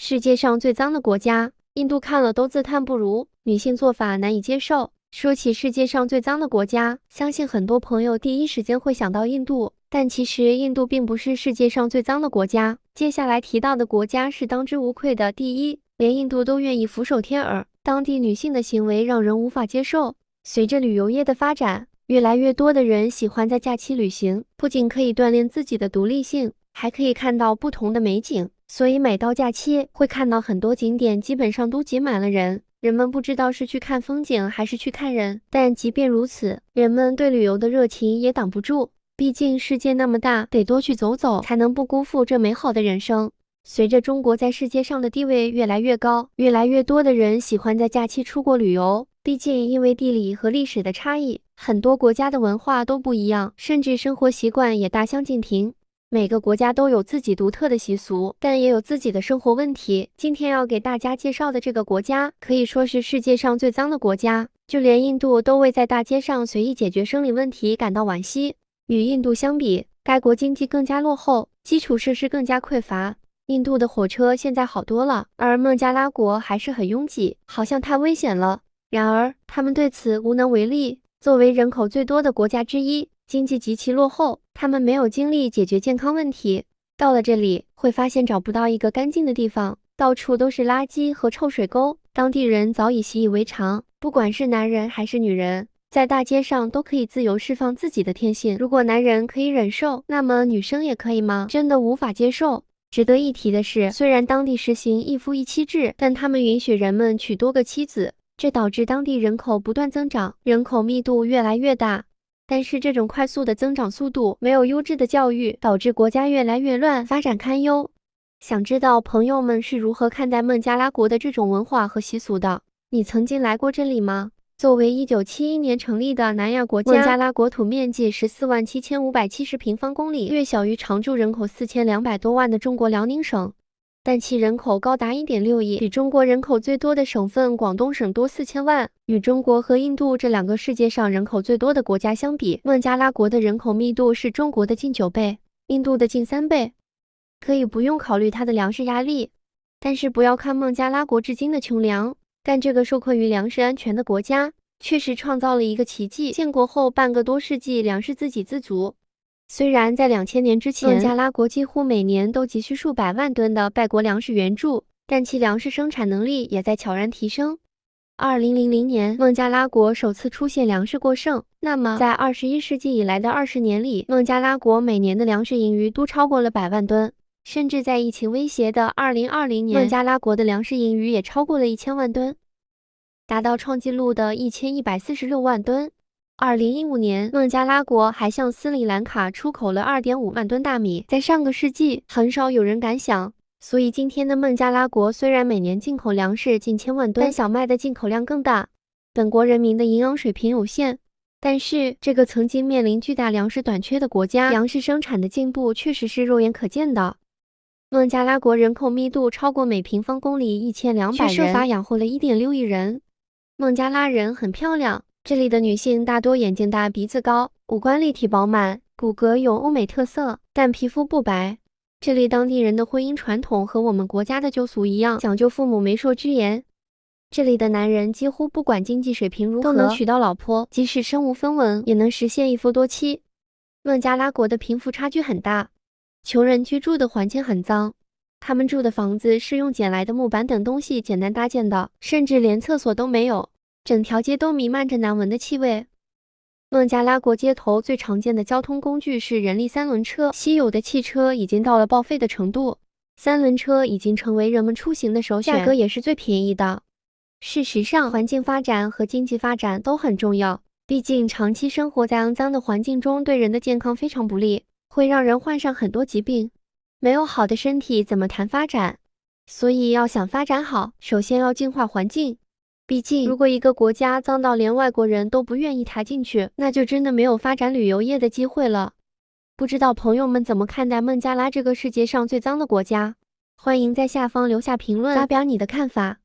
世界上最脏的国家，印度看了都自叹不如，女性做法难以接受。说起世界上最脏的国家，相信很多朋友第一时间会想到印度，但其实印度并不是世界上最脏的国家。接下来提到的国家是当之无愧的第一，连印度都愿意俯首帖耳。当地女性的行为让人无法接受。随着旅游业的发展，越来越多的人喜欢在假期旅行，不仅可以锻炼自己的独立性，还可以看到不同的美景。所以每到假期，会看到很多景点基本上都挤满了人。人们不知道是去看风景还是去看人，但即便如此，人们对旅游的热情也挡不住。毕竟世界那么大，得多去走走，才能不辜负这美好的人生。随着中国在世界上的地位越来越高，越来越多的人喜欢在假期出国旅游。毕竟因为地理和历史的差异，很多国家的文化都不一样，甚至生活习惯也大相径庭。每个国家都有自己独特的习俗，但也有自己的生活问题。今天要给大家介绍的这个国家，可以说是世界上最脏的国家，就连印度都为在大街上随意解决生理问题感到惋惜。与印度相比，该国经济更加落后，基础设施更加匮乏。印度的火车现在好多了，而孟加拉国还是很拥挤，好像太危险了。然而，他们对此无能为力。作为人口最多的国家之一，经济极其落后，他们没有精力解决健康问题。到了这里，会发现找不到一个干净的地方，到处都是垃圾和臭水沟。当地人早已习以为常，不管是男人还是女人，在大街上都可以自由释放自己的天性。如果男人可以忍受，那么女生也可以吗？真的无法接受。值得一提的是，虽然当地实行一夫一妻制，但他们允许人们娶多个妻子，这导致当地人口不断增长，人口密度越来越大。但是这种快速的增长速度，没有优质的教育，导致国家越来越乱，发展堪忧。想知道朋友们是如何看待孟加拉国的这种文化和习俗的？你曾经来过这里吗？作为1971年成立的南亚国家，孟加拉国土面积147570平方公里，略小于常住人口4200多万的中国辽宁省，但其人口高达1.6亿，比中国人口最多的省份广东省多4000万。与中国和印度这两个世界上人口最多的国家相比，孟加拉国的人口密度是中国的近9倍，印度的近3倍。可以不用考虑它的粮食压力，但是不要看孟加拉国至今的穷粮，但这个受困于粮食安全的国家，确实创造了一个奇迹。建国后半个多世纪，粮食自给自足。虽然在2000年之前，孟加拉国几乎每年都急需数百万吨的败国粮食援助，但其粮食生产能力也在悄然提升。2000年，孟加拉国首次出现粮食过剩。那么，在21世纪以来的20年里，孟加拉国每年的粮食盈余都超过了100万吨，甚至在疫情威胁的2020年，孟加拉国的粮食盈余也超过了1000万吨，达到创纪录的1146万吨。2015年，孟加拉国还向斯里兰卡出口了2.5万吨大米，在上个世纪很少有人敢想。所以今天的孟加拉国虽然每年进口粮食近1000万吨，但小麦的进口量更大。本国人民的营养水平有限，但是这个曾经面临巨大粮食短缺的国家，粮食生产的进步确实是肉眼可见的。孟加拉国人口密度超过每平方公里1200人，却设法养活了1.6亿人。孟加拉人很漂亮，这里的女性大多眼睛大、鼻子高，五官立体饱满，骨骼有欧美特色，但皮肤不白。这里当地人的婚姻传统和我们国家的旧俗一样，讲究父母媒妁之言。这里的男人几乎不管经济水平如何，都能娶到老婆，即使身无分文，也能实现一夫多妻。孟加拉国的贫富差距很大，穷人居住的环境很脏，他们住的房子是用捡来的木板等东西简单搭建的，甚至连厕所都没有，整条街都弥漫着难闻的气味。孟加拉国街头最常见的交通工具是人力三轮车，稀有的汽车已经到了报废的程度，三轮车已经成为人们出行的首选，价格也是最便宜的。事实上，环境发展和经济发展都很重要，毕竟长期生活在肮脏的环境中对人的健康非常不利，会让人患上很多疾病。没有好的身体怎么谈发展？所以要想发展好，首先要净化环境。毕竟，如果一个国家脏到连外国人都不愿意踏进去，那就真的没有发展旅游业的机会了。不知道朋友们怎么看待孟加拉这个世界上最脏的国家？欢迎在下方留下评论，发表你的看法。